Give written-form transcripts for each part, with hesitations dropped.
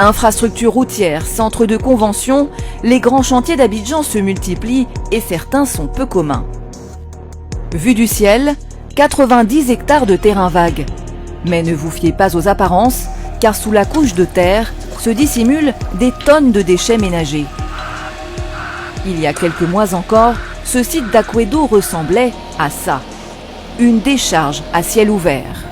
Infrastructures routières, centres de convention, les grands chantiers d'Abidjan se multiplient et certains sont peu communs. Vue du ciel, 90 hectares de terrain vague. Mais ne vous fiez pas aux apparences, car sous la couche de terre se dissimulent des tonnes de déchets ménagers. Il y a quelques mois encore, ce site d'Akwedo ressemblait à ça. Une décharge à ciel ouvert.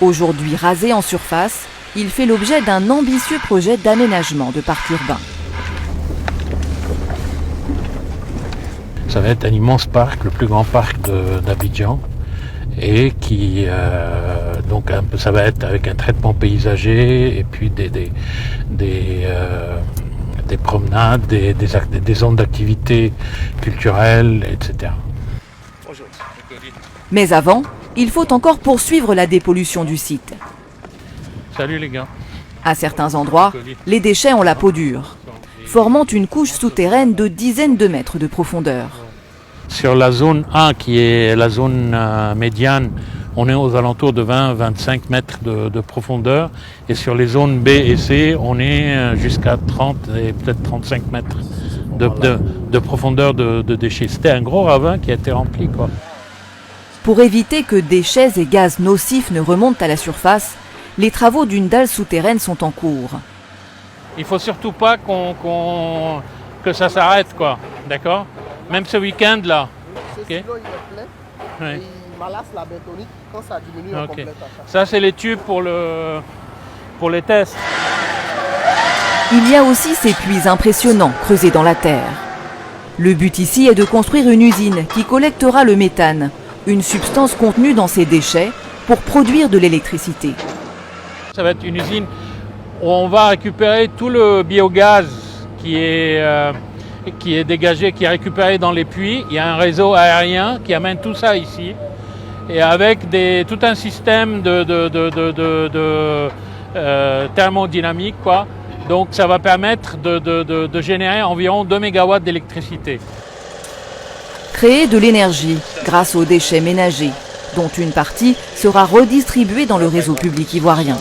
Aujourd'hui rasé en surface, il fait l'objet d'un ambitieux projet d'aménagement de parc urbain. Ça va être un immense parc, le plus grand parc d'Abidjan, et qui donc ça va être avec un traitement paysager et puis des promenades, des zones d'activité culturelles, etc. Mais avant, il faut encore poursuivre la dépollution du site. Salut les gars. À certains endroits, les déchets ont la peau dure, formant une couche souterraine de dizaines de mètres de profondeur. Sur la zone A, qui est la zone médiane, on est aux alentours de 20-25 mètres de profondeur. Et sur les zones B et C, on est jusqu'à 30 et peut-être 35 mètres de profondeur de déchets. C'était un gros ravin qui a été rempli, quoi. Pour éviter que déchets et gaz nocifs ne remontent à la surface, les travaux d'une dalle souterraine sont en cours. Il ne faut surtout pas que ça s'arrête, quoi. D'accord ? Même ce week-end, là. Ce Okay. silo, il est plein. Oui. Et il malasse la bétonique. Quand ça diminue, on Ok. complète à chaque. Ça, c'est les tubes pour les tests. Il y a aussi ces puits impressionnants creusés dans la terre. Le but ici est de construire une usine qui collectera le méthane, une substance contenue dans ces déchets, pour produire de l'électricité. Ça va être une usine où on va récupérer tout le biogaz qui est dégagé, qui est récupéré dans les puits. Il y a un réseau aérien qui amène tout ça ici. Et avec tout un système de thermodynamique, quoi. Donc ça va permettre de générer environ 2 MW d'électricité. Créer de l'énergie grâce aux déchets ménagers, dont une partie sera redistribuée dans le réseau public ivoirien.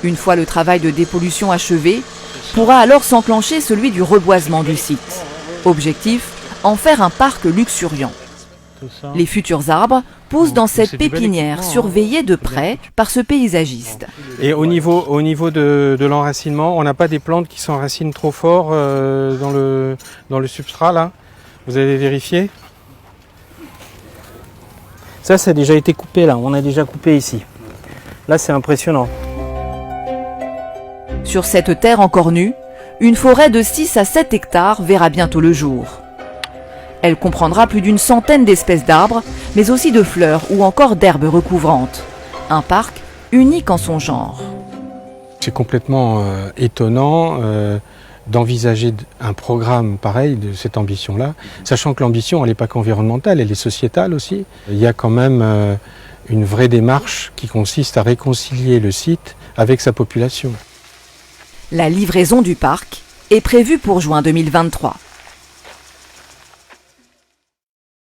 Une fois le travail de dépollution achevé, pourra alors s'enclencher celui du reboisement du site. Objectif, en faire un parc luxuriant. Les futurs arbres poussent dans cette pépinière surveillée de près par ce paysagiste. Et au niveau de l'enracinement, on n'a pas des plantes qui s'enracinent trop fort dans le substrat là. Vous avez vérifié? Ça a déjà été coupé là, on a déjà coupé ici. Là c'est impressionnant. Sur cette terre encore nue, une forêt de 6 à 7 hectares verra bientôt le jour. Elle comprendra plus d'une centaine d'espèces d'arbres, mais aussi de fleurs ou encore d'herbes recouvrantes. Un parc unique en son genre. C'est complètement étonnant d'envisager un programme pareil de cette ambition-là, sachant que l'ambition, elle n'est pas qu'environnementale, elle est sociétale aussi. Il y a quand même une vraie démarche qui consiste à réconcilier le site avec sa population. La livraison du parc est prévue pour juin 2023.